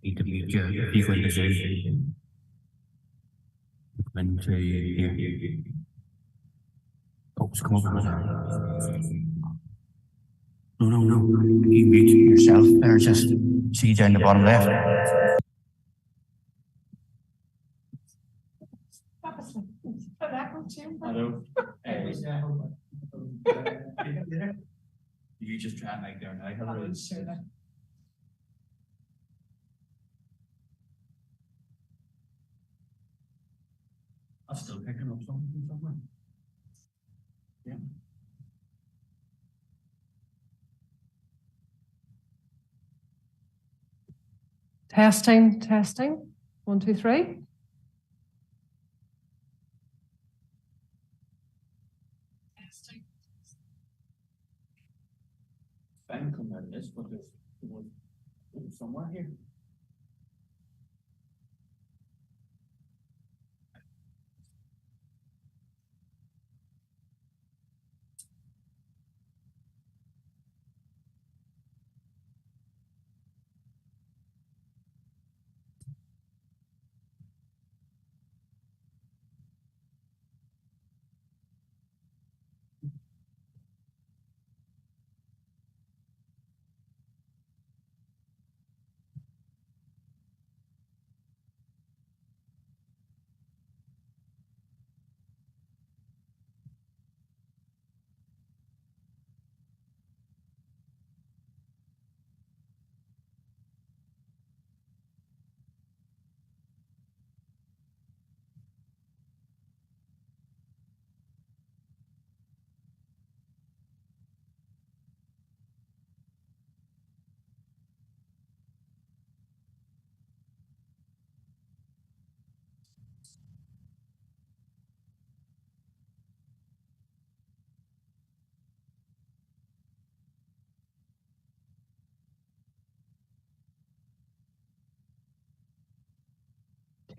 Need to be equal position. When to here. Oh, it's come over. No. You mute yourself there, just see down the bottom left. Hello. You just try and make there now. Hello. I'm still picking up something somewhere. Yeah. Testing. 1, 2, 3. Testing. Fan come out of this, but there's somewhere here.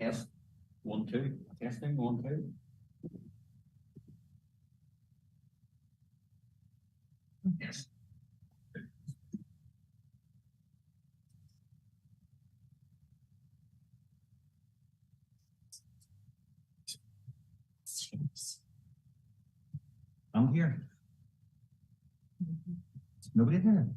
Test 1, 2. Testing 1, 2. Yes. I'm here. Nobody there.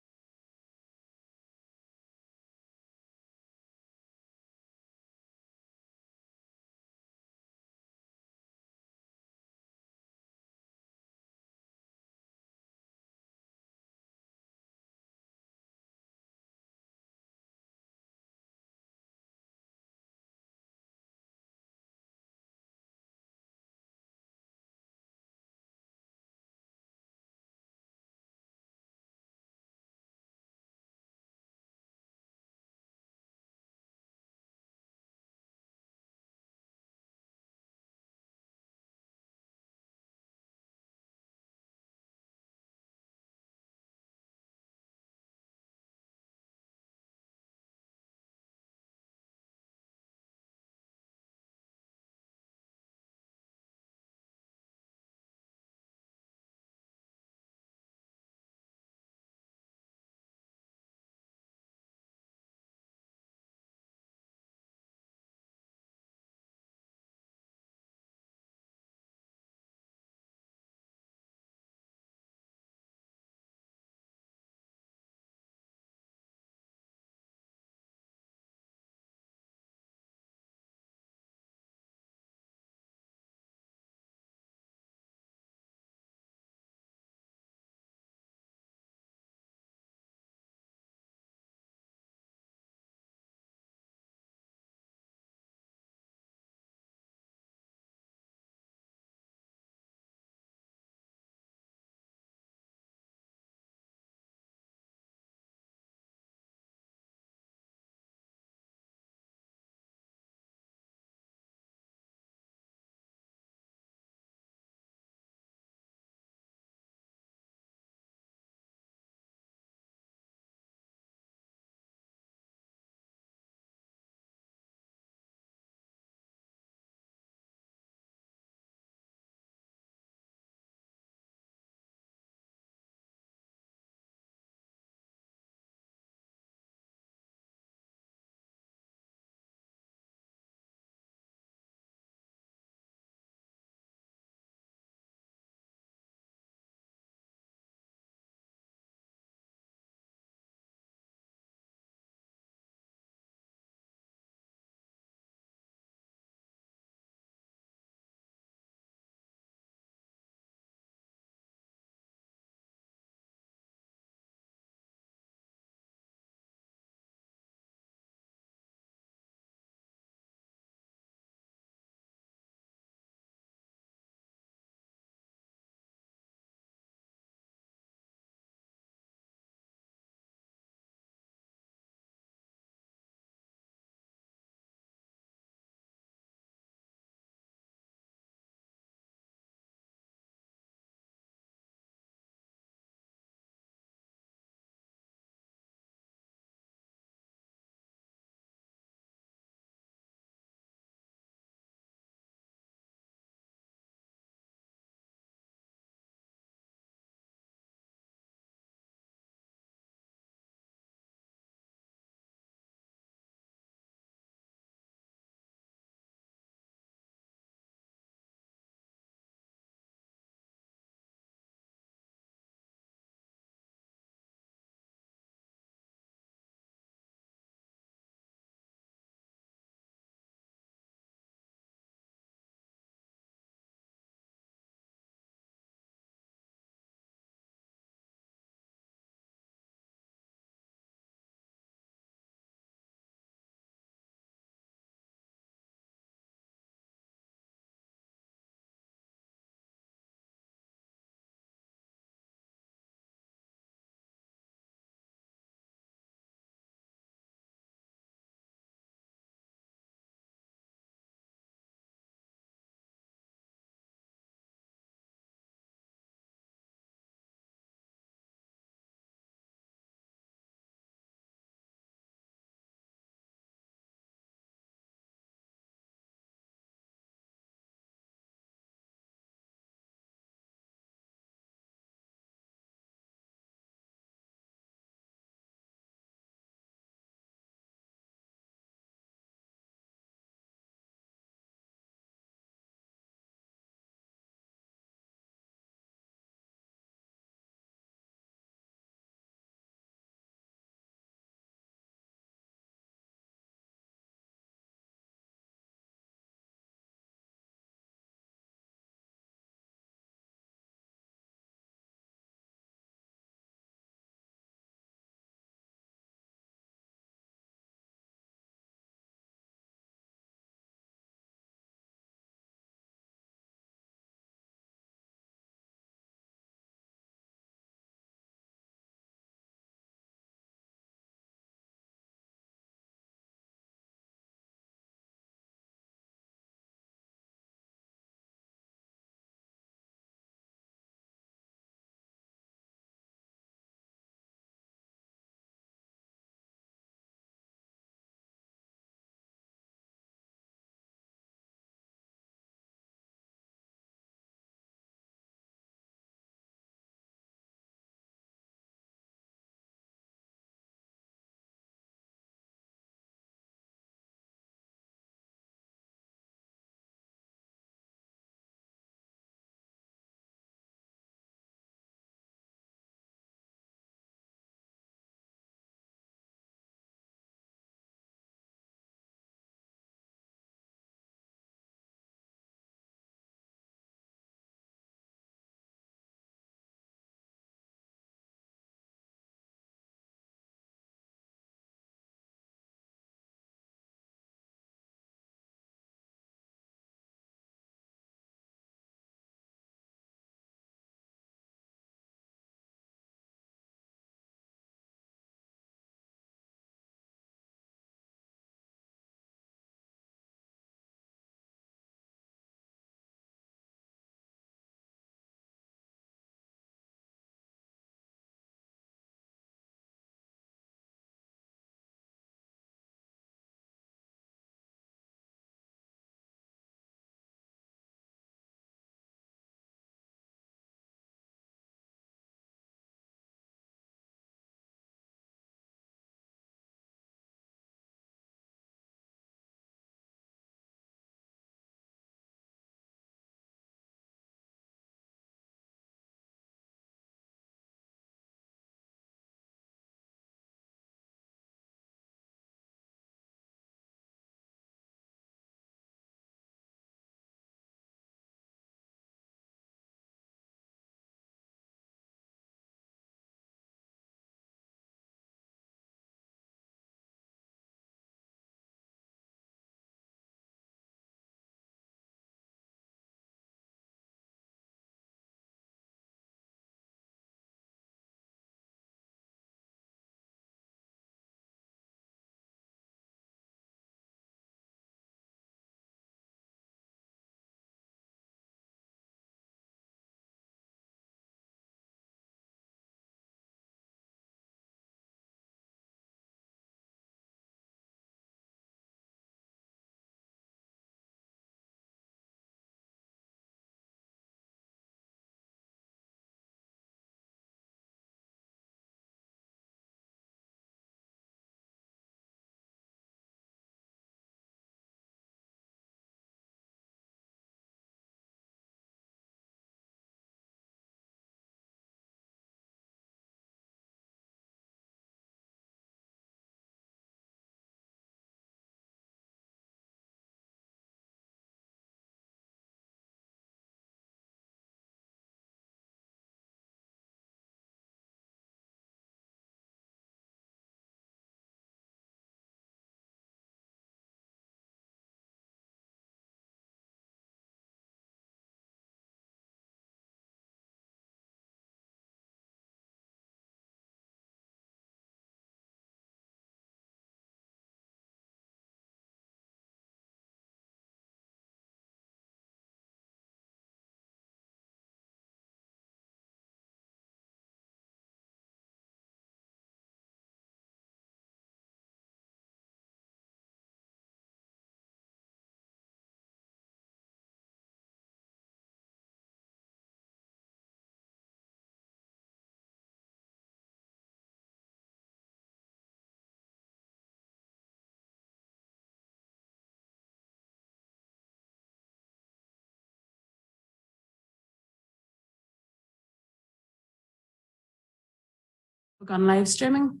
On live streaming.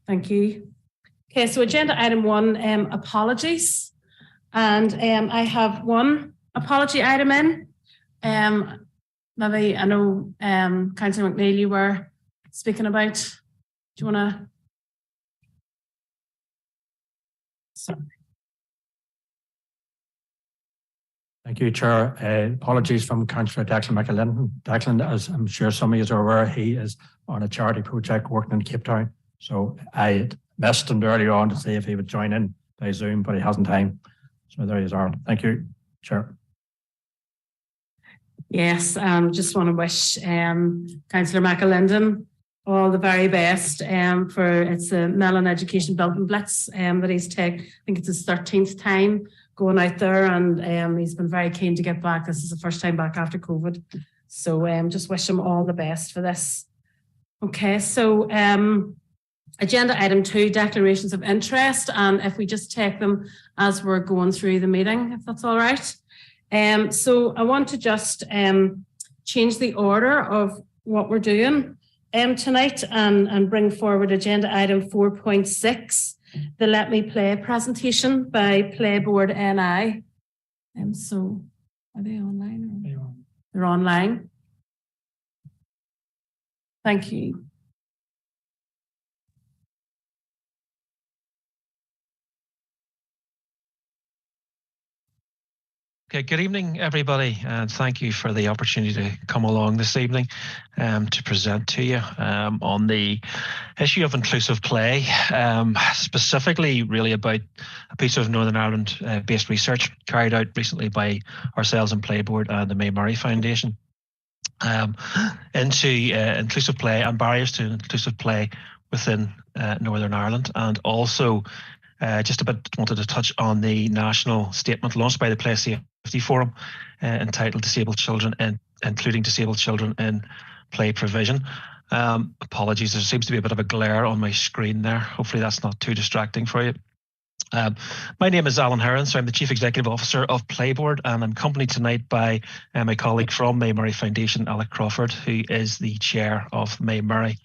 Thank you. Okay, so agenda item 1, apologies. And I have one apology item in. Maybe I know Councillor McNeil you were speaking about. Do you want to? Sorry. Thank you, Chair. Apologies from Councillor Declan McAlinton. Declan, as I'm sure some of you are aware, he is on a charity project working in Cape Town. So I messaged him earlier on to see if he would join in by Zoom, but he hasn't time. So there you are. Thank you, Chair. Yes, just want to wish Councillor McAlinton all the very best for it's the Mellon Education Building Blitz that he's taken. I think it's his 13th time going out there, and he's been very keen to get back. This is the first time back after COVID. So just wish him all the best for this. Okay, so agenda item 2, declarations of interest, and if we just take them as we're going through the meeting, if that's all right. So I want to just change the order of what we're doing tonight and bring forward agenda item 4.6, the Let Me Play presentation by Playboard NI. So are they online? Or? They're online. Thank you. Okay, good evening, everybody, and thank you for the opportunity to come along this evening to present to you on the issue of inclusive play, specifically really about a piece of Northern Ireland based research carried out recently by ourselves and Playboard and the May Murray Foundation into inclusive play and barriers to inclusive play within Northern Ireland, and also just a bit wanted to touch on the national statement launched by the Play Safety Forum entitled Disabled Children, and including disabled children in play provision. Apologies, there seems to be a bit of a glare on my screen there. Hopefully that's not too distracting for you. My name is Alan Heron, so I'm the Chief Executive Officer of Playboard, and I'm accompanied tonight by my colleague from May Murray Foundation, Alec Crawford, who is the Chair of May Murray.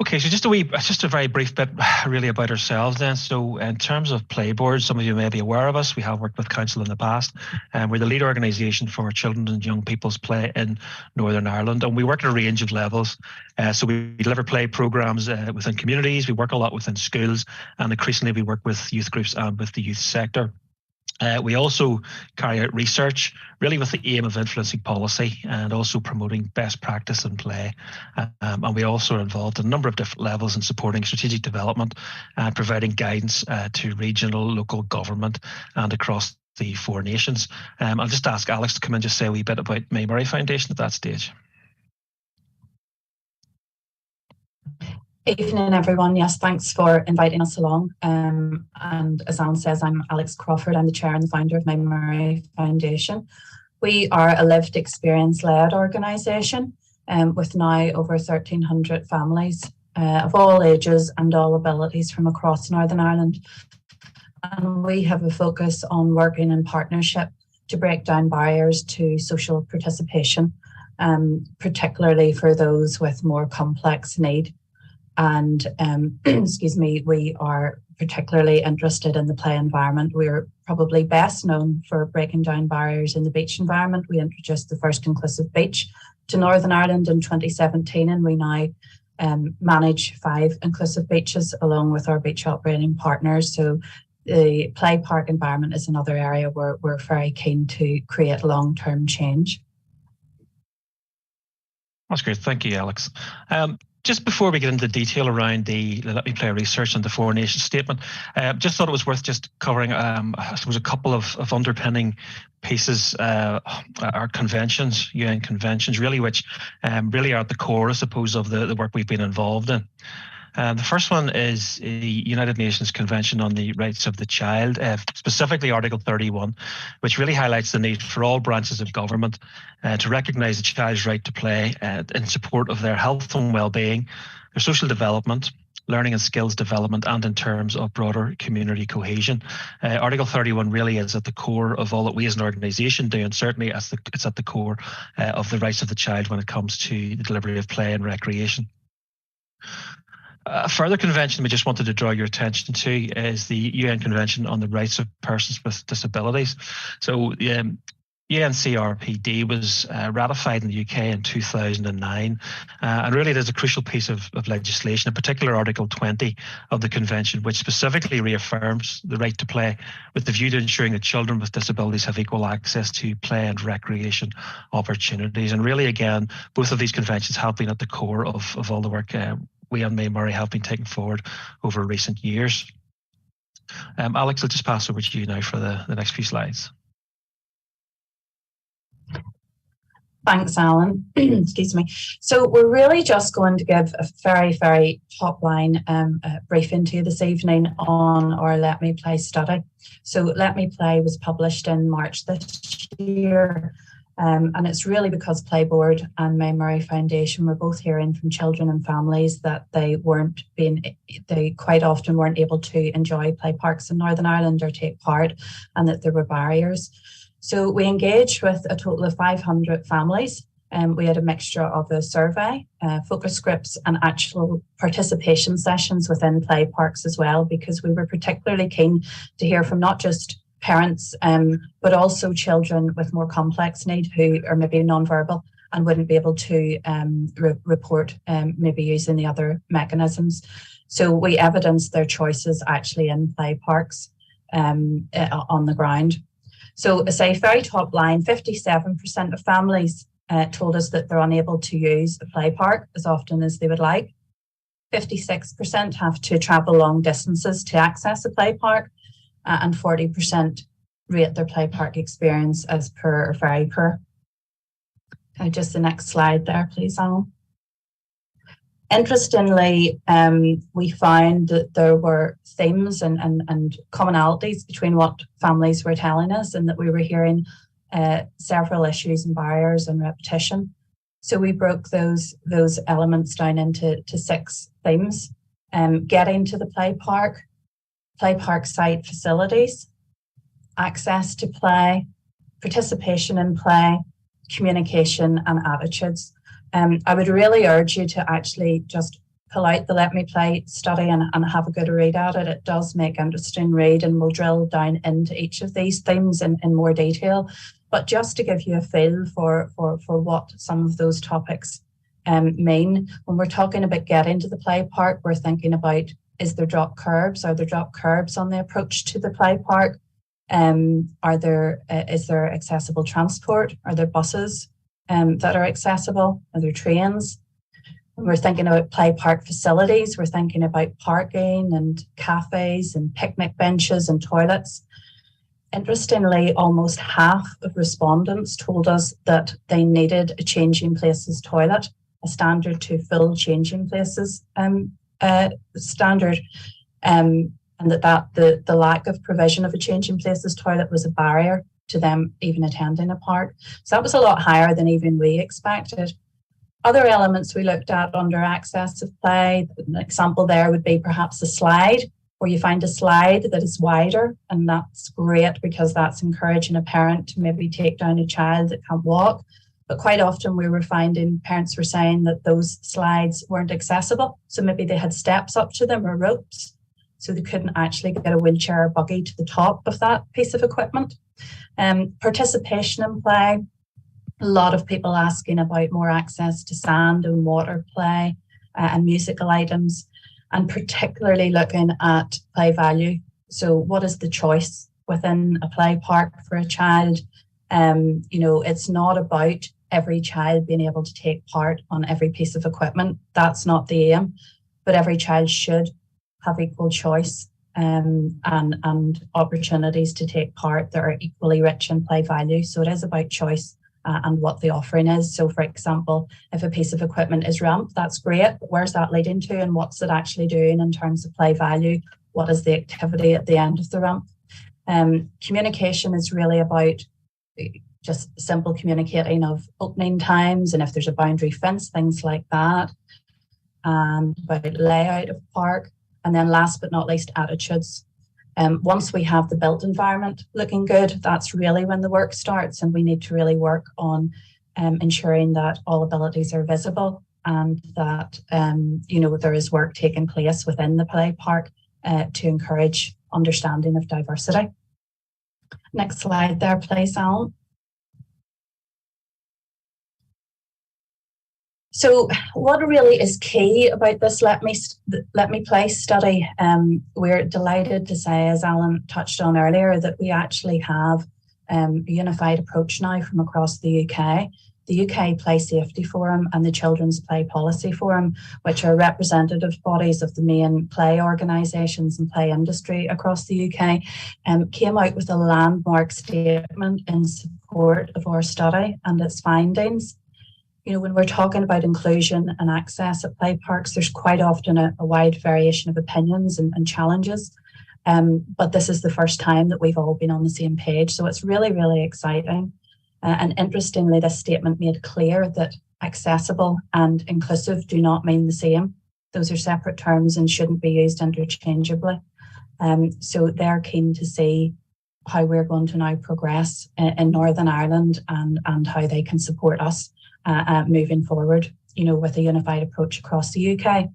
Okay, so just a very brief bit really about ourselves then. So in terms of Playboard, some of you may be aware of us. We have worked with Council in the past, and we're the lead organisation for children and young people's play in Northern Ireland, and we work at a range of levels. So we deliver play programmes within communities, we work a lot within schools, and increasingly we work with youth groups and with the youth sector. We also carry out research, really with the aim of influencing policy and also promoting best practice in play. And we also are involved in a number of different levels in supporting strategic development and providing guidance to regional, local government and across the 4 nations. I'll just ask Alex to come in and just say a wee bit about May Murray Foundation at that stage. Evening, everyone. Yes, thanks for inviting us along. And as Alan says, I'm Alex Crawford. I'm the chair and the founder of May Murray Foundation. We are a lived experience-led organisation with now over 1,300 families of all ages and all abilities from across Northern Ireland. And we have a focus on working in partnership to break down barriers to social participation, particularly for those with more complex need. And excuse me, we are particularly interested in the play environment. We're probably best known for breaking down barriers in the beach environment. We introduced the first inclusive beach to Northern Ireland in 2017, and we now manage 5 inclusive beaches along with our beach operating partners. So the play park environment is another area where we're very keen to create long-term change. That's great. Thank you, Alex. Just before we get into detail around the Let Me Play research and the 4 Nations statement, just thought it was worth just covering, I suppose, a couple of underpinning pieces, our conventions, UN conventions, really, which really are at the core, I suppose, of the work we've been involved in. The first one is the United Nations Convention on the Rights of the Child, specifically Article 31, which really highlights the need for all branches of government to recognise the child's right to play in support of their health and well-being, their social development, learning and skills development, and in terms of broader community cohesion. Article 31 really is at the core of all that we as an organisation do, and certainly it's at the core of the rights of the child when it comes to the delivery of play and recreation. A further convention we just wanted to draw your attention to is the UN Convention on the Rights of Persons with Disabilities. So UNCRPD was ratified in the UK in 2009, and really it is a crucial piece of legislation, in particular Article 20 of the Convention, which specifically reaffirms the right to play with the view to ensuring that children with disabilities have equal access to play and recreation opportunities. And really, again, both of these conventions have been at the core of all the work we and May Murray have been taking forward over recent years. Alex, I'll just pass over to you now for the next few slides. Thanks, Alan. Excuse me. So we're really just going to give a very, very top line briefing to you this evening on our Let Me Play study. So Let Me Play was published in March this year. And it's really because Playboard and May Murray Foundation were both hearing from children and families that they quite often weren't able to enjoy play parks in Northern Ireland or take part, and that there were barriers. So we engaged with a total of 500 families, and we had a mixture of a survey, focus groups, and actual participation sessions within play parks as well, because we were particularly keen to hear from not just parents, but also children with more complex need who are maybe non-verbal and wouldn't be able to report maybe using the other mechanisms. So we evidenced their choices actually in play parks on the ground. So say very top line, 57% of families told us that they're unable to use a play park as often as they would like. 56% have to travel long distances to access a play park. And 40% rate their play park experience as poor or very poor. Just the next slide there, please, Alan. Interestingly, we found that there were themes and commonalities between what families were telling us, and that we were hearing several issues and barriers and repetition. So we broke those elements down into 6 themes. Getting to the play park site facilities, access to play, participation in play, communication and attitudes. I would really urge you to actually just pull out the Let Me Play study and have a good read at it. It does make interesting read, and we'll drill down into each of these themes in more detail. But just to give you a feel for what some of those topics mean, when we're talking about getting to the play park, we're thinking about, is there drop curbs? Are there drop curbs on the approach to the play park? Is there accessible transport? Are there buses that are accessible? Are there trains? When we're thinking about play park facilities, we're thinking about parking and cafes and picnic benches and toilets. Interestingly, almost half of respondents told us that they needed a changing places toilet, a standard to full changing places standard, and that the lack of provision of a changing places toilet was a barrier to them even attending a park. So that was a lot higher than even we expected. Other elements we looked at under access of play, an example there would be perhaps a slide, where you find a slide that is wider, and that's great because that's encouraging a parent to maybe take down a child that can't walk. But quite often we were finding parents were saying that those slides weren't accessible. So maybe they had steps up to them or ropes, so they couldn't actually get a wheelchair or buggy to the top of that piece of equipment. Participation in play, a lot of people asking about more access to sand and water play and musical items, and particularly looking at play value. So what is the choice within a play park for a child? It's not about every child being able to take part on every piece of equipment. That's not the aim, but every child should have equal choice and opportunities to take part that are equally rich in play value. So it is about choice and what the offering is. So for example, if a piece of equipment is ramp, that's great, but where's that leading to and what's it actually doing in terms of play value? What is the activity at the end of the ramp? Communication is really about just simple communicating of opening times and if there's a boundary fence, things like that. and about layout of park, and then last but not least, attitudes. Once we have the built environment looking good, that's really when the work starts, and we need to really work on ensuring that all abilities are visible and that there is work taking place within the play park to encourage understanding of diversity. Next slide there, please, Alan. So what really is key about this Let Me Play study? We're delighted to say, as Alan touched on earlier, that we actually have a unified approach now from across the UK. The UK Play Safety Forum and the Children's Play Policy Forum, which are representative bodies of the main play organisations and play industry across the UK, came out with a landmark statement in support of our study and its findings. When we're talking about inclusion and access at play parks, there's quite often a wide variation of opinions and challenges. But this is the first time that we've all been on the same page. So it's really, really exciting. And interestingly, this statement made clear that accessible and inclusive do not mean the same. Those are separate terms and shouldn't be used interchangeably. So they're keen to see how we're going to now progress in Northern Ireland and how they can support us moving forward, with a unified approach across the UK.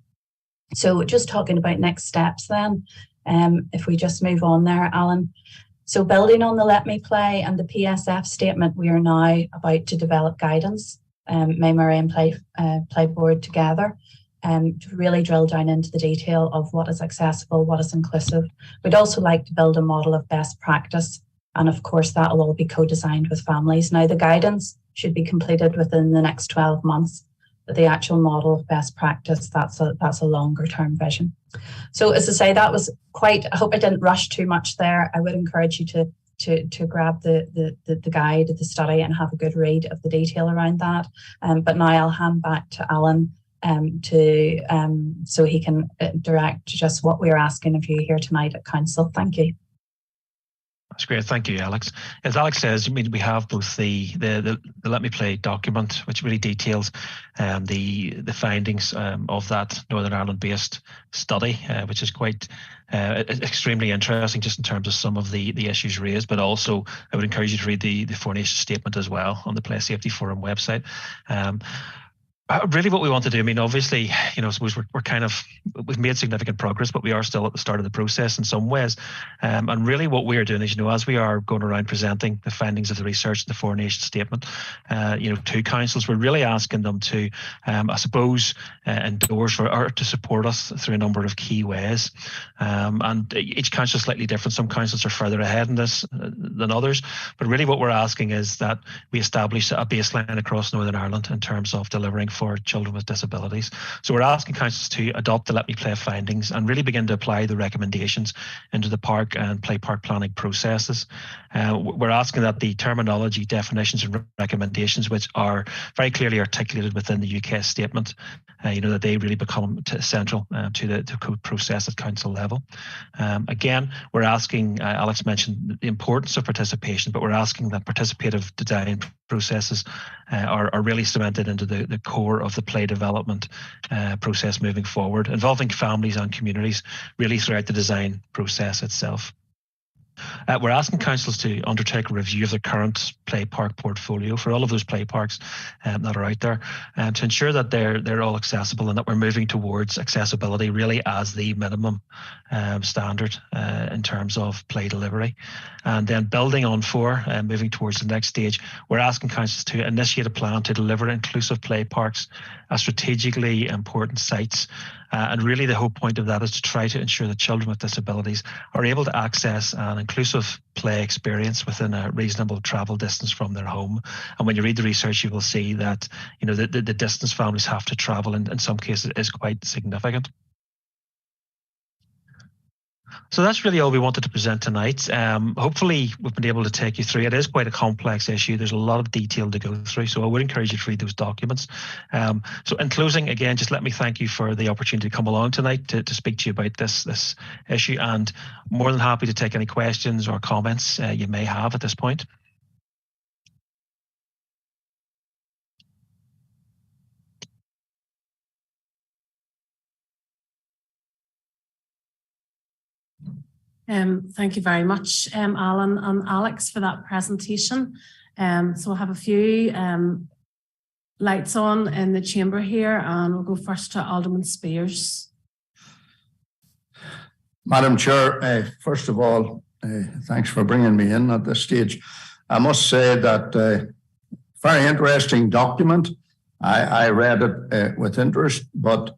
So just talking about next steps then, if we just move on there, Alan. So building on the Let Me Play and the PSF statement, we are now about to develop guidance, May Murray and Play Board together, to really drill down into the detail of what is accessible, what is inclusive. We'd also like to build a model of best practice, and of course that will all be co-designed with families. Now the guidance should be completed within the next 12 months, but the actual model of best practice, that's a longer term vision. So as I say, that was quite, I hope I didn't rush too much there. I would encourage you to grab the guide, the study, and have a good read of the detail around that. But now I'll hand back to Alan so he can direct just what we're asking of you here tonight at Council. Thank you. That's great. Thank you, Alex. As Alex says, we have both the Let Me Play document, which really details the findings of that Northern Ireland-based study, which is quite extremely interesting just in terms of some of the issues raised, but also I would encourage you to read the Four Nations statement as well on the Play Safety Forum website. Really what we want to do, obviously, I suppose we've made significant progress, but we are still at the start of the process in some ways. And really what we are doing is, as we are going around presenting the findings of the research, the Four Nations statement, to councils, we're really asking them to, I suppose, endorse or to support us through a number of key ways. And each council is slightly different. Some councils are further ahead in this than others. But really what we're asking is that we establish a baseline across Northern Ireland in terms of delivering for children with disabilities. So we're asking councils to adopt the Let Me Play findings and really begin to apply the recommendations into the park and play park planning processes. We're asking that the terminology, definitions and recommendations, which are very clearly articulated within the UK statement, that they really become central to the code process at council level. Again, we're asking, Alex mentioned the importance of participation, but we're asking that participative design processes are really cemented into the core of the play development process moving forward, involving families and communities really throughout the design process itself. We're asking councils to undertake a review of the current play park portfolio for all of those play parks that are out there, to ensure that they're all accessible and that we're moving towards accessibility really as the minimum standard in terms of play delivery. And then building on moving towards the next stage, we're asking councils to initiate a plan to deliver inclusive play parks as strategically important sites. And really the whole point of that is to try to ensure that children with disabilities are able to access an inclusive play experience within a reasonable travel distance from their home. And when you read the research, you will see that the distance families have to travel in some cases is quite significant. So that's really all we wanted to present tonight. Hopefully we've been able to take you through. It is quite a complex issue. There's a lot of detail to go through. So I would encourage you to read those documents. So in closing, again, just let me thank you for the opportunity to come along tonight to speak to you about this issue, and more than happy to take any questions or comments you may have at this point. Thank you very much, Alan and Alex, for that presentation. So we'll have a few lights on in the chamber here, and we'll go first to Alderman Spears. Madam Chair, first of all, thanks for bringing me in at this stage. I must say that very interesting document. I read it with interest, but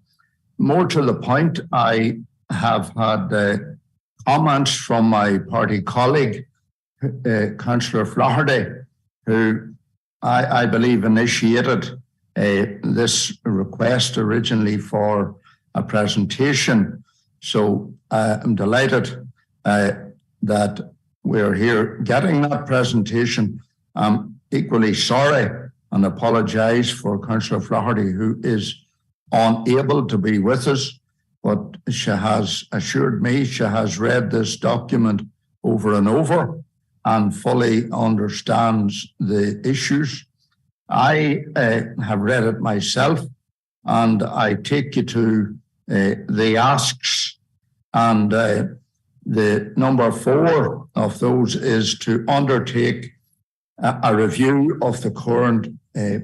more to the point, I have had comments from my party colleague, Councillor Flaherty, who I believe initiated this request originally for a presentation. So I'm delighted that we're here getting that presentation. I'm equally sorry and apologise for Councillor Flaherty, who is unable to be with us, but she has assured me she has read this document over and over and fully understands the issues. I have read it myself, and I take you to the asks, and the number 4 of those is to undertake a review of the current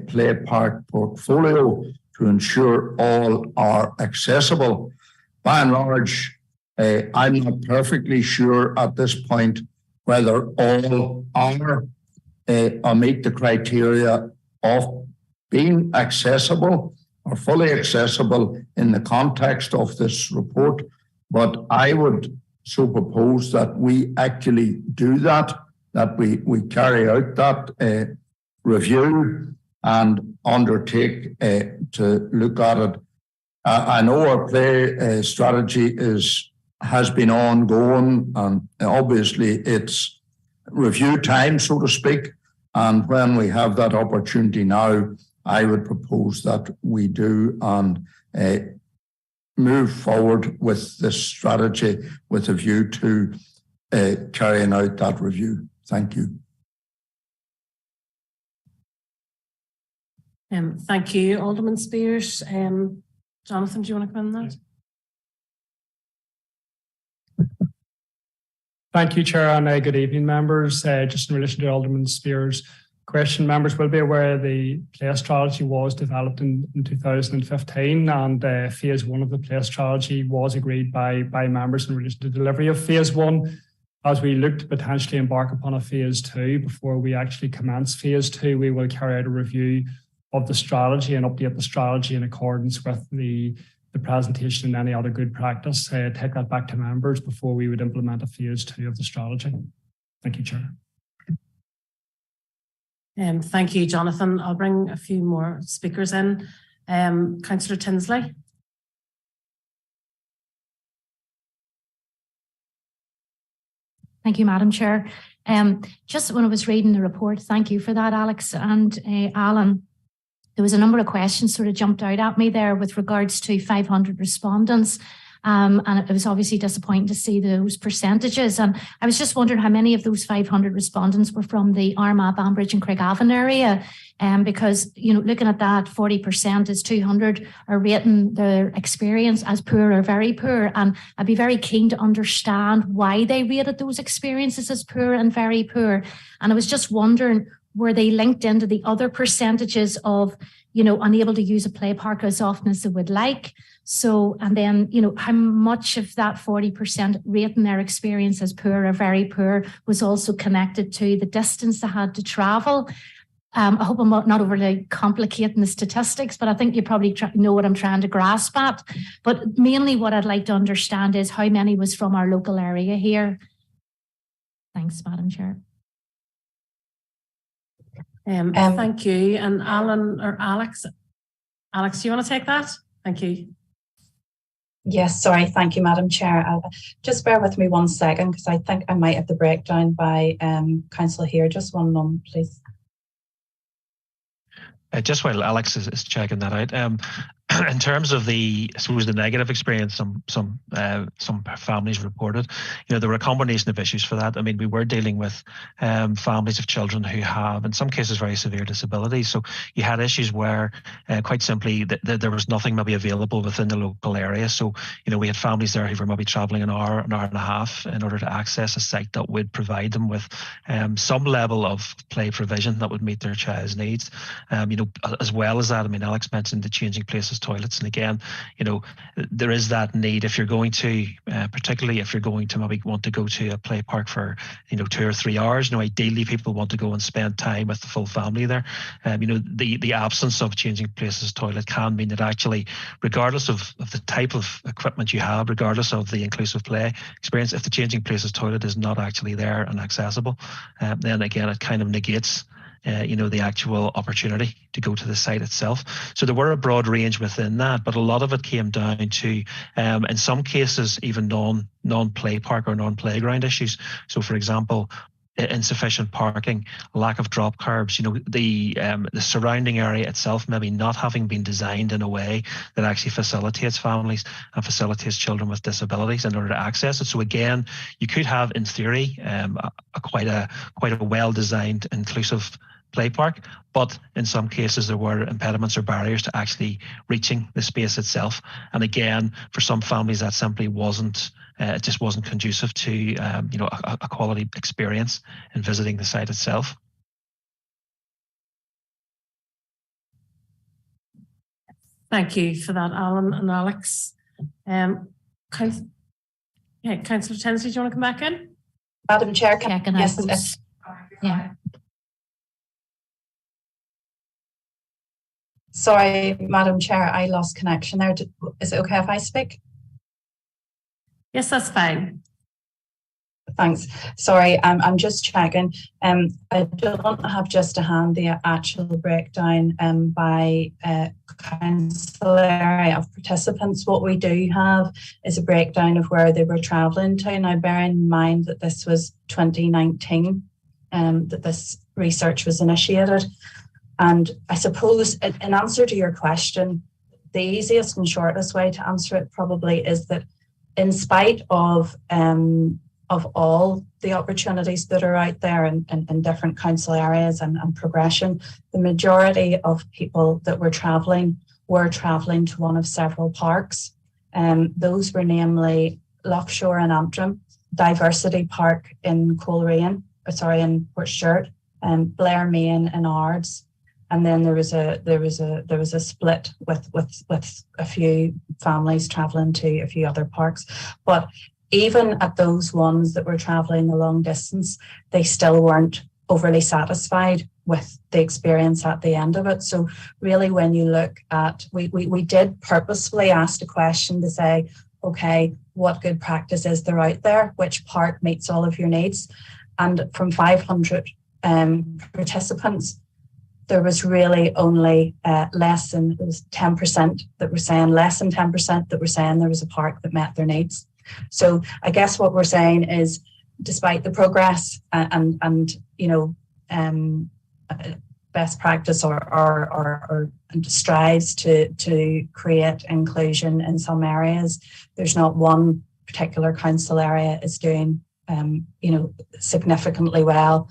play park portfolio to ensure all are accessible. By and large, I'm not perfectly sure at this point whether all are or meet the criteria of being accessible or fully accessible in the context of this report. But I would so propose that we actually do that we carry out that review and undertake to look at it. I know our play strategy has been ongoing, and obviously it's review time, so to speak. And when we have that opportunity now, I would propose that we do and move forward with this strategy with a view to carrying out that review. Thank you. Thank you, Alderman Spears. Jonathan, do you want to come in that? Thank you, Chair, and good evening, members. Just in relation to Alderman Spears' question, members will be aware the play strategy was developed in 2015, and phase 1 of the play strategy was agreed by members in relation to delivery of phase 1. As we look to potentially embark upon a phase 2, before we actually commence phase 2, we will carry out a review of the strategy and update the strategy in accordance with the presentation and any other good practice. Take that back to members before we would implement a phase 2 of the strategy. Thank you, Chair. Thank you, Jonathan. I'll bring a few more speakers in. Councillor Tinsley. Thank you, Madam Chair. Just when I was reading the report, thank you for that, Alex and Alan. There was a number of questions sort of jumped out at me there with regards to 500 respondents. And it was obviously disappointing to see those percentages. And I was just wondering how many of those 500 respondents were from the Armagh, Banbridge and Craigavon area. Because, you know, looking at that, 40% is 200 are rating their experience as poor or very poor. And I'd be very keen to understand why they rated those experiences as poor and very poor. And I was just wondering, were they linked into the other percentages of, you know, unable to use a play park as often as they would like? So, and then, you know, how much of that 40% rating their experience as poor or very poor was also connected to the distance they had to travel? I hope I'm not overly complicating the statistics, but I think you probably know what I'm trying to grasp at. But mainly what I'd like to understand is how many was from our local area here. Thanks, Madam Chair. Thank you. And Alan or Alex, do you want to take that? Thank you. Yes, sorry. Thank you, Madam Chair. Just bear with me 1 second, because I think I might have the breakdown by council here. Just one moment, please. Just while Alex is checking that out, in terms of the, I suppose, the negative experience, some families reported, there were a combination of issues for that. I mean, we were dealing with families of children who have, in some cases, very severe disabilities. So you had issues where, quite simply, there was nothing maybe available within the local area. So, we had families there who were maybe travelling an hour and a half in order to access a site that would provide them with some level of play provision that would meet their child's needs. As well as that, I mean, Alex mentioned the changing places toilets. And again, there is that need if you're going to, particularly if you're going to maybe want to go to a play park for, 2 or 3 hours, ideally people want to go and spend time with the full family there. The absence of changing places toilet can mean that actually, regardless of the type of equipment you have, regardless of the inclusive play experience, if the changing places toilet is not actually there and accessible, then again, it kind of negates the actual opportunity to go to the site itself. So there were a broad range within that, but a lot of it came down to, in some cases, even non-play park or non-playground issues. So, for example, insufficient parking, lack of drop curbs, the surrounding area itself maybe not having been designed in a way that actually facilitates families and facilitates children with disabilities in order to access it. So again, you could have, in theory, quite a well-designed, inclusive play park, but in some cases there were impediments or barriers to actually reaching the space itself. And again, for some families that simply wasn't, it just wasn't conducive to a quality experience in visiting the site itself. Thank you for that, Alan and Alex. Councillor Tinsley, do you want to come back in? Madam Chair, Yeah. Sorry, Madam Chair, I lost connection there. Is it okay if I speak? Yes, that's fine. Thanks. Sorry, I'm just checking. I don't have just to hand the actual breakdown by council area of participants. What we do have is a breakdown of where they were travelling to. Now, bearing in mind that this was 2019, that this research was initiated. And I suppose in answer to your question, the easiest and shortest way to answer it probably is that in spite of all the opportunities that are out there in different council areas and progression, the majority of people that were travelling to one of several parks. Those were namely Lochshore and Antrim, Diversity Park in Coleraine, in Portstewart, Blair Main and Ards. And then there was a split with a few families travelling to a few other parks. But even at those ones that were travelling the long distance, they still weren't overly satisfied with the experience at the end of it. So really, when you look at, we did purposefully ask a question to say, okay, what good practice is there out there? Which park meets all of your needs? And from 500 participants, there was really only less than 10% that were saying, less than 10% that were saying there was a park that met their needs. So I guess what we're saying is, despite the progress and best practice or strives to create inclusion in some areas, there's not one particular council area is doing significantly well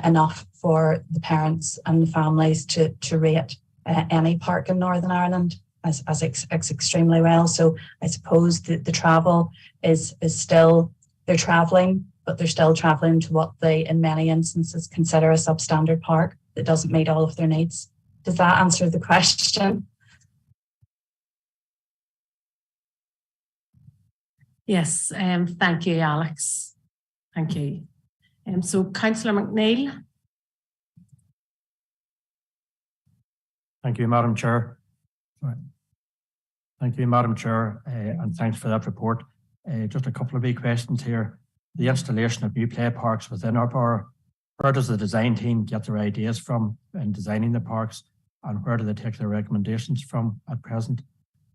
enough for the parents and the families to rate any park in Northern Ireland as extremely well. So I suppose the travel is still, they're travelling, but they're still travelling to what they, in many instances, consider a substandard park that doesn't meet all of their needs. Does that answer the question? Yes, thank you, Alex. Thank you. So Councillor McNeill. Thank you, Madam Chair. Thank you, Madam Chair, and thanks for that report. Just a couple of big questions here. The installation of new play parks within our borough, where does the design team get their ideas from in designing the parks, and where do they take their recommendations from at present?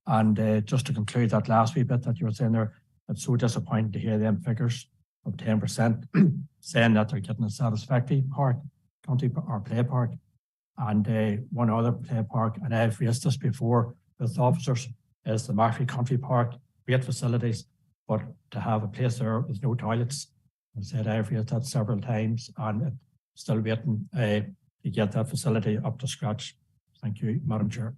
And just to conclude that last wee bit that you were saying there, it's so disappointing to hear them figures of 10% saying that they're getting a satisfactory park, county or play park, and one other play park. And I've raised this before with officers is the Marfrey Country Park, great facilities, but to have a place there with no toilets. I said I've raised that several times and still waiting to get that facility up to scratch. Thank you, Madam Chair.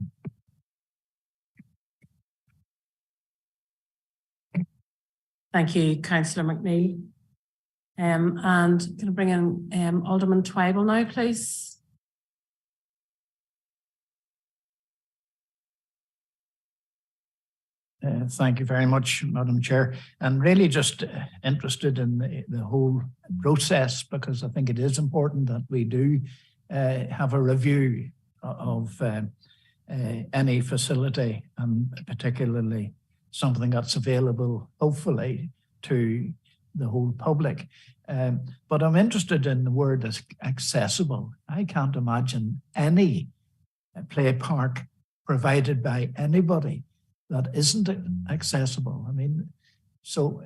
Thank you, Councillor McNeill. And can I bring in Alderman Twible now, please? Thank you very much, Madam Chair. And really just interested in the whole process, because I think it is important that we do have a review of any facility, and particularly something that's available, hopefully, to the whole public. But I'm interested in the word accessible. I can't imagine any play park provided by anybody that isn't accessible. I mean, so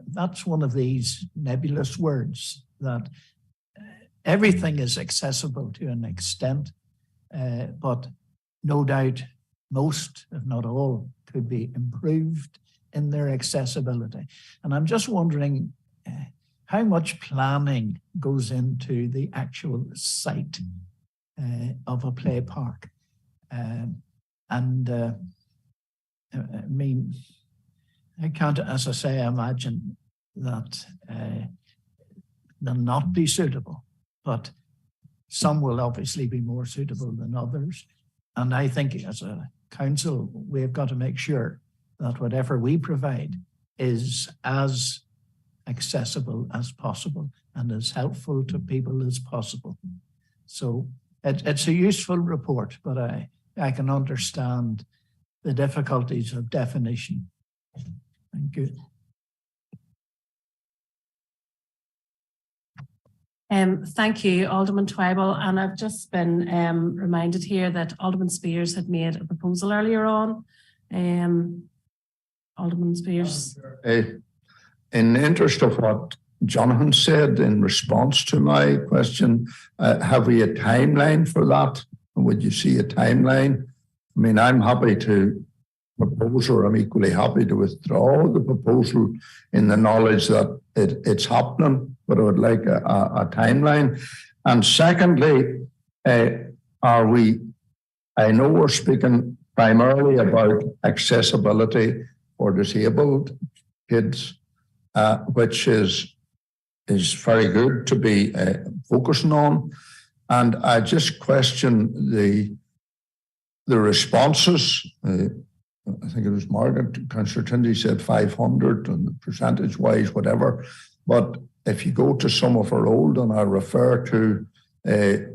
that's one of these nebulous words, that everything is accessible to an extent, but no doubt most, if not all, could be improved in their accessibility. And I'm just wondering how much planning goes into the actual site of a play park. I mean, I can't, as I say, imagine that they'll not be suitable, but some will obviously be more suitable than others. And I think as a council, we've got to make sure that whatever we provide is as accessible as possible and as helpful to people as possible. So it's a useful report, but I can understand the difficulties of definition. Thank you. Thank you, Alderman Twible. And I've just been reminded here that Alderman Spears had made a proposal earlier on. Alderman Spears. In the interest of what Jonathan said in response to my question, have we a timeline for that? Would you see a timeline? I mean, I'm happy to propose, or I'm equally happy to withdraw the proposal in the knowledge that it's happening, but I would like a timeline. And secondly, I know we're speaking primarily about accessibility for disabled kids, which is very good to be focusing on. And I just question the responses. I think it was Margaret, Councillor Tindy said 500 and percentage wise, whatever. But if you go to some of our old, and I refer to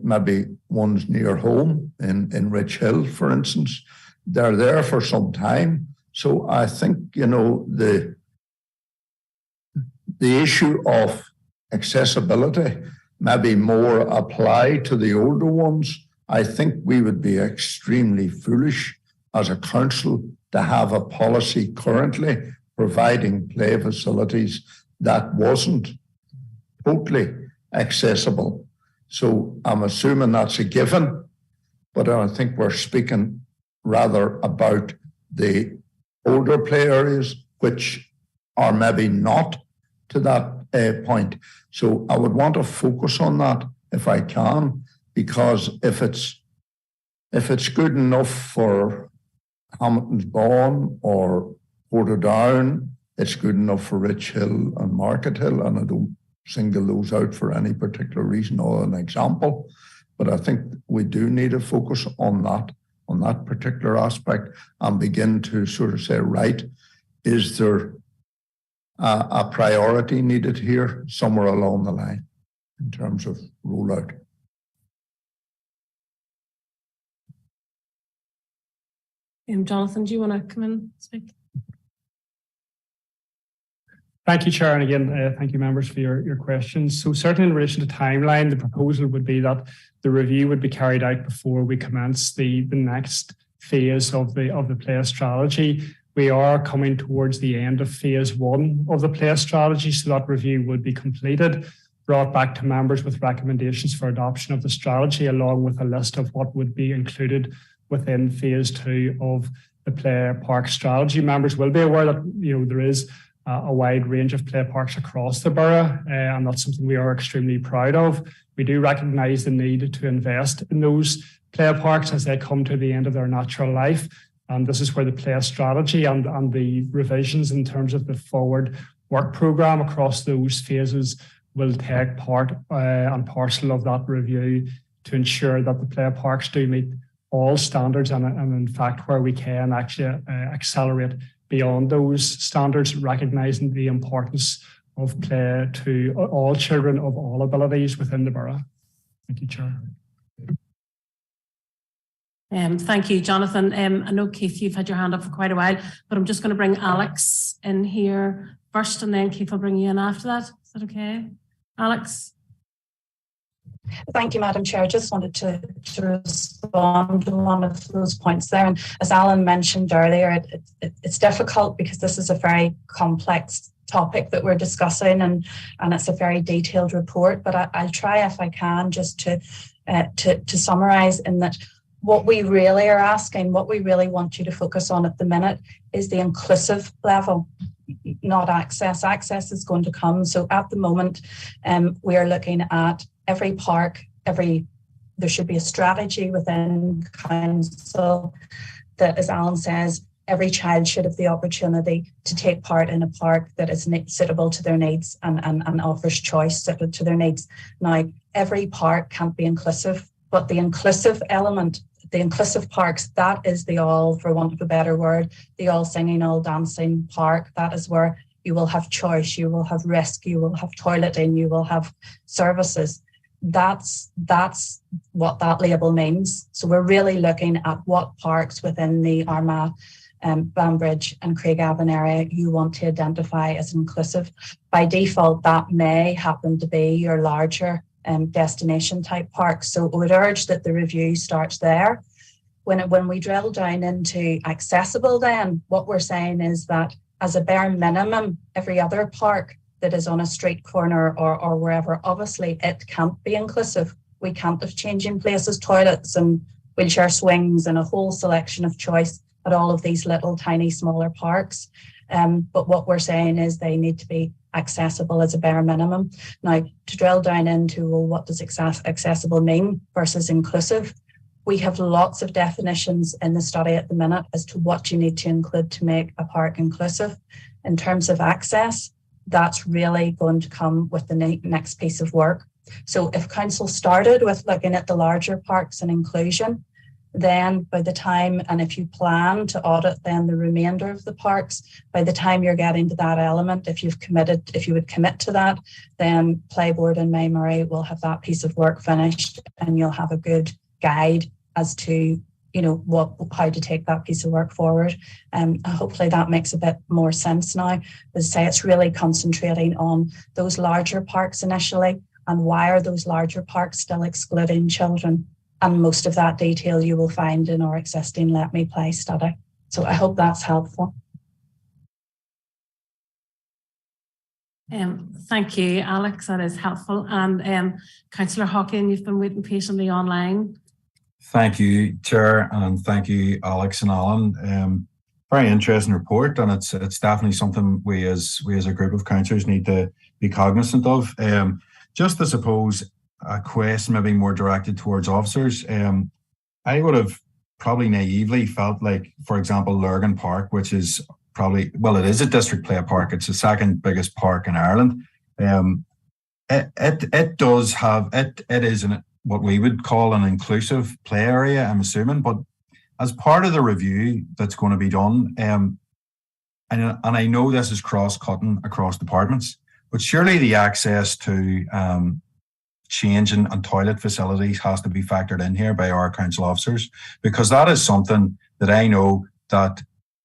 maybe ones near home in Rich Hill, for instance, they're there for some time. So I think, you know, the issue of accessibility maybe more applied to the older ones. I think we would be extremely foolish as a council to have a policy currently providing play facilities that wasn't totally accessible. So I'm assuming that's a given, but I think we're speaking rather about the older play areas, which are maybe not to that point. So I would want to focus on that if I can, because if it's good enough for Hamilton's Bawn or Portadown, it's good enough for Rich Hill and Market Hill, and I don't single those out for any particular reason or an example. But I think we do need to focus on that particular aspect and begin to sort of say, right, is there a priority needed here somewhere along the line in terms of rollout? Jonathan, do you want to come in and speak? Thank you, Chair. And again, thank you, members, for your questions. So certainly in relation to timeline, the proposal would be that the review would be carried out before we commence the next phase of the play strategy. We are coming towards the end of phase 1 of the play strategy, so that review would be completed. brought back to members with recommendations for adoption of the strategy, along with a list of what would be included within phase 2 of the play park strategy. Members will be aware that there is a wide range of play parks across the borough, and that's something we are extremely proud of. We do recognise the need to invest in those play parks as they come to the end of their natural life. And this is where the play strategy and the revisions in terms of the forward work programme across those phases will take part and parcel of that review to ensure that the play parks do meet all standards and in fact where we can actually accelerate beyond those standards, recognising the importance of play to all children of all abilities within the borough. Thank you, Chair. Thank you, Jonathan. I know, Keith, you've had your hand up for quite a while, but I'm just going to bring Alex in here first, and then Keith will bring you in after that. Is that okay? Alex? Thank you, Madam Chair. I just wanted to respond to one of those points there. And as Alan mentioned earlier, it's difficult because this is a very complex topic that we're discussing, and it's a very detailed report. But I'll try, if I can, just to summarise in that what we really are asking, what we really want you to focus on at the minute is the inclusive level, not access. Access is going to come. So at the moment, we are looking at every park, there should be a strategy within council that, as Alan says, every child should have the opportunity to take part in a park that is suitable to their needs and offers choice suited to their needs. Now, every park can't be inclusive, but the inclusive element, the inclusive parks, that is the all, for want of a better word, the all singing, all dancing park. That is where you will have choice, you will have risk, you will have toileting, you will have services. That's what that label means. So we're really looking at what parks within the Armagh, Banbridge and Craigavon area you want to identify as inclusive. By default, that may happen to be your larger destination type parks. So I would urge that the review starts there. When we drill down into accessible, then what we're saying is that as a bare minimum, every other park that is on a street corner or wherever, obviously it can't be inclusive. We can't have changing places, toilets and wheelchair swings and a whole selection of choice at all of these little tiny smaller parks. But what we're saying is they need to be accessible as a bare minimum. Now, to drill down into, well, what does accessible mean versus inclusive? We have lots of definitions in the study at the minute as to what you need to include to make a park inclusive. In terms of access, that's really going to come with the next piece of work. So if council started with looking at the larger parks and inclusion, then by the time, and if you plan to audit then the remainder of the parks, by the time you're getting to that element, if you would commit to that, then Playboard and May Murray will have that piece of work finished and you'll have a good guide as to how to take that piece of work forward. Hopefully that makes a bit more sense now. As I say, it's really concentrating on those larger parks initially, and why are those larger parks still excluding children? And most of that detail you will find in our existing Let Me Play study. So I hope that's helpful. Thank you, Alex. That is helpful. And Councillor Hawking, you've been waiting patiently online. Thank you, Chair, and thank you, Alex and Alan. Very interesting report, and it's definitely something we as a group of councillors need to be cognizant of. Just I suppose a question maybe more directed towards officers. I would have probably naively felt like, for example, Lurgan Park, which is probably, well, it is a district play park. It's the second biggest park in Ireland. It does have, it is what we would call an inclusive play area, I'm assuming, but as part of the review that's going to be done, and I know this is cross-cutting across departments, but surely the access to changing and toilet facilities has to be factored in here by our council officers, because that is something that I know that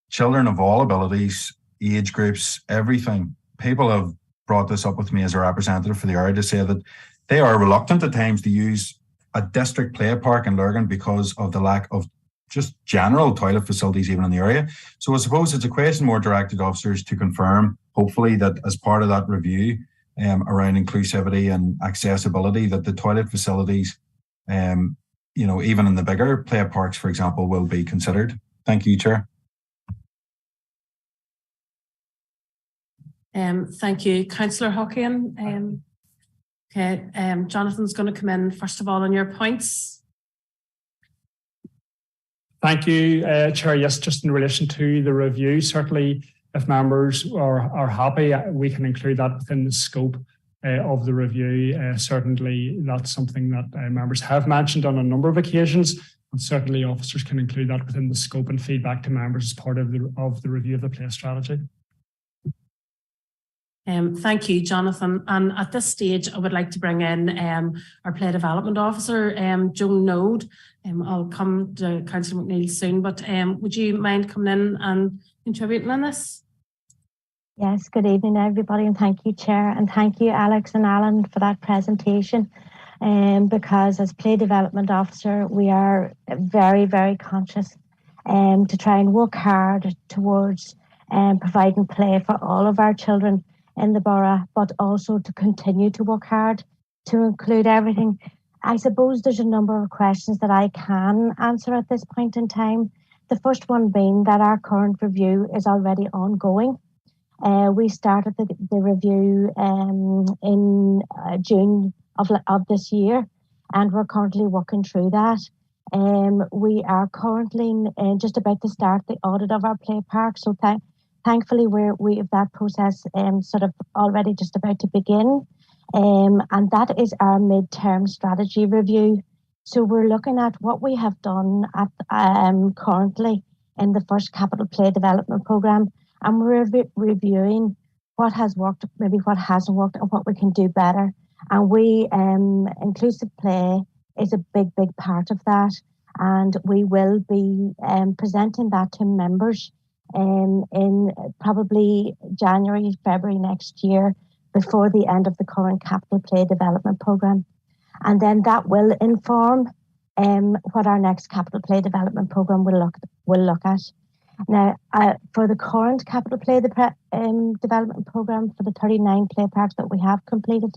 children of all abilities, age groups, everything, people have brought this up with me as a representative for the area to say that they are reluctant at times to use a district play park in Lurgan because of the lack of just general toilet facilities even in the area. So I suppose it's a question more directed to officers to confirm, hopefully, that as part of that review, around inclusivity and accessibility, that the toilet facilities, even in the bigger play parks, for example, will be considered. Thank you, Chair. Thank you, Councillor Hockin. Jonathan's going to come in first of all on your points. Thank you, Chair. Yes, just in relation to the review, certainly if members are happy, we can include that within the scope of the review. Certainly that's something that members have mentioned on a number of occasions, and certainly officers can include that within the scope and feedback to members as part of the review of the play strategy. Thank you, Jonathan. And at this stage, I would like to bring in our Play Development Officer, Joan Node. I'll come to Councillor McNeil soon, but would you mind coming in and contributing on this? Yes, good evening, everybody, and thank you, Chair, and thank you, Alex and Alan, for that presentation. Because as Play Development Officer, we are very, very conscious to try and work hard towards providing play for all of our children in the borough, but also to continue to work hard to include everything. I suppose there's a number of questions that I can answer at this point in time. The first one being that our current review is already ongoing. We started the review in June of this year, and we're currently working through that. We are currently just about to start the audit of our play park, so thankfully, we have that process sort of already just about to begin. And that is our midterm strategy review. So we're looking at what we have done at currently in the first capital play development programme, and we're reviewing what has worked, maybe what hasn't worked, and what we can do better. And inclusive play is a big, big part of that. And we will be presenting that to members in probably January, February next year, before the end of the current capital play development programme. And then that will inform what our next capital play development programme will look at. Now, for the current capital play development programme, for the 39 play parks that we have completed,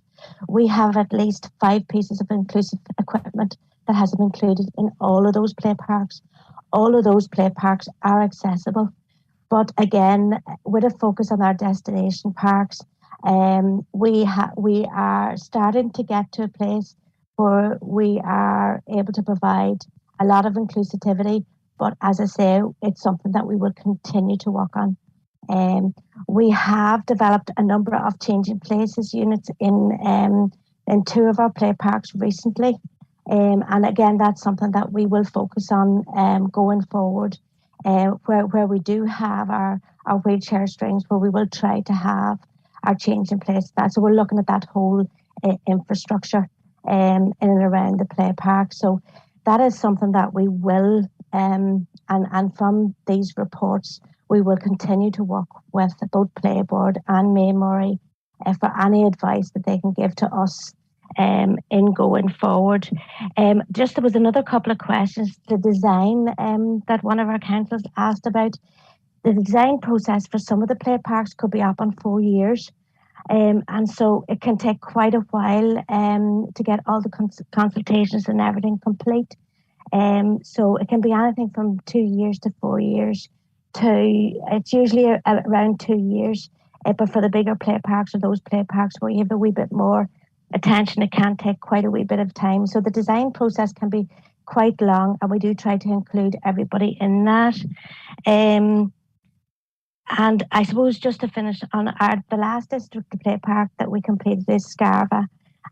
we have at least 5 pieces of inclusive equipment that has been included in all of those play parks. All of those play parks are accessible. But again, with a focus on our destination parks, we are starting to get to a place where we are able to provide a lot of inclusivity. But as I say, it's something that we will continue to work on. We have developed a number of changing places units in 2 of our play parks recently. And again, that's something that we will focus on going forward. Where we do have our wheelchair strings, where we will try to have our change in place. So we're looking at that whole infrastructure in and around the play park. So that is something that we will, and from these reports, we will continue to work with both Play Board and May Murray for any advice that they can give to us in going forward. There was another couple of questions. The design that one of our councillors asked about. The design process for some of the play parks could be up on 4 years. And so it can take quite a while to get all the consultations and everything complete. So it can be anything from 2 years to 4 years it's usually around 2 years. But for the bigger play parks or those play parks where you have a wee bit more attention, it can take quite a wee bit of time. So the design process can be quite long, and we do try to include everybody in that. And I suppose just to finish on the last district play park that we completed is Scarva,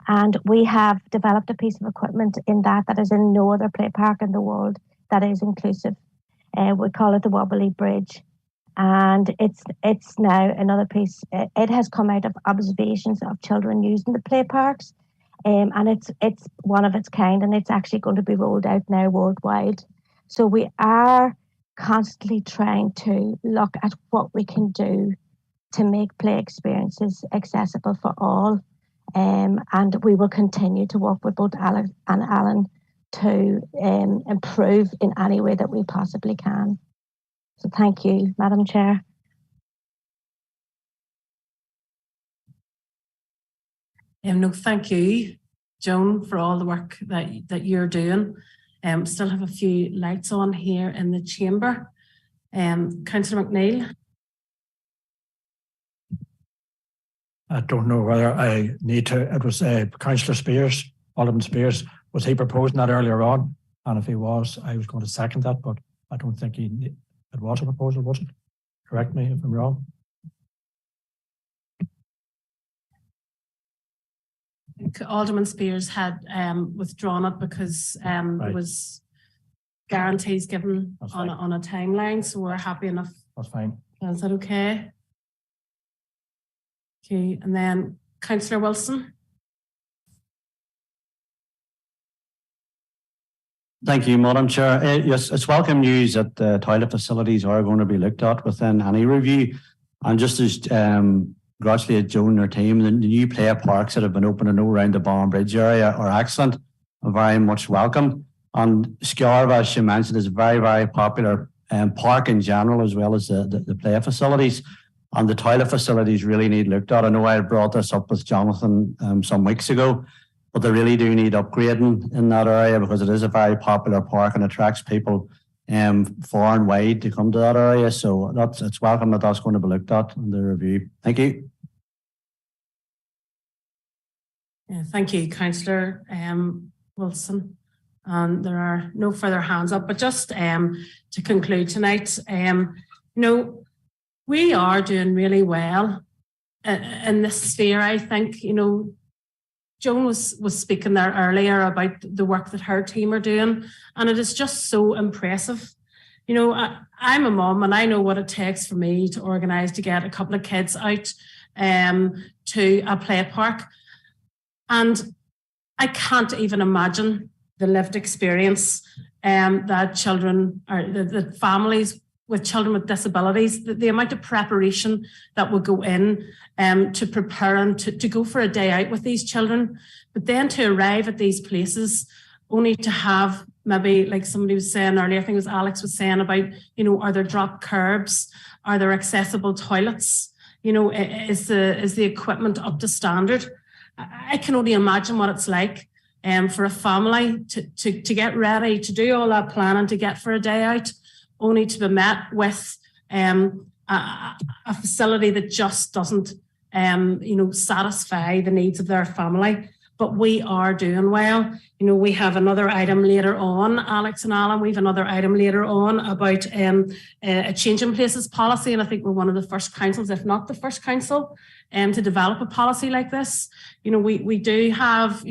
and we have developed a piece of equipment in that is in no other play park in the world that is inclusive. We call it the Wobbly Bridge. And it's now another piece. It has come out of observations of children using the play parks, and it's one of its kind, and it's actually going to be rolled out now worldwide. So we are constantly trying to look at what we can do to make play experiences accessible for all, and we will continue to work with both Alex and Alan to improve in any way that we possibly can. So thank you, Madam Chair. No, thank you, Joan, for all the work that you're doing. Still have a few lights on here in the chamber. Councillor McNeil. I don't know whether I need to. It was Councillor Spears, Alderman Spears. Was he proposing that earlier on? And if he was, I was going to second that, but I don't think it was a proposal, was it? Correct me if I'm wrong. Alderman Spears had withdrawn it because there was guarantees given on a timeline, so we're happy enough. That's fine. Is that okay? Okay, and then Councillor Wilson. Thank you, Madam Chair. Yes, it's welcome news that the toilet facilities are going to be looked at within any review. And just as congratulate Joan and her team, the new play parks that have been opened and around the Banbridge area are excellent and very much welcome. And Scarva, as she mentioned, is a very, very popular park in general, as well as the play facilities. And the toilet facilities really need looked at. I know I brought this up with Jonathan some weeks ago, but they really do need upgrading in that area because it is a very popular park and attracts people far and wide to come to that area. So it's welcome that that's going to be looked at in the review. Thank you. Yeah, thank you, Councillor Wilson. There are no further hands up, but just to conclude tonight, we are doing really well in this sphere. I think, Joan was speaking there earlier about the work that her team are doing, and it is just so impressive. I'm a mum and I know what it takes for me to organise to get a couple of kids out to a play park. And I can't even imagine the lived experience that children or the families with children with disabilities, the amount of preparation that will go in to prepare and to go for a day out with these children, but then to arrive at these places only to have maybe, like somebody was saying earlier, I think it was Alex was saying about, are there drop curbs? Are there accessible toilets? Is the equipment up to standard? I can only imagine what it's like for a family to get ready, to do all that planning, to get for a day out, only to be met with a facility that just doesn't, satisfy the needs of their family. But we are doing well. We have another item later on, Alex and Alan, we have another item later on about a change in places policy. And I think we're one of the first councils, if not the first council, to develop a policy like this. We do have,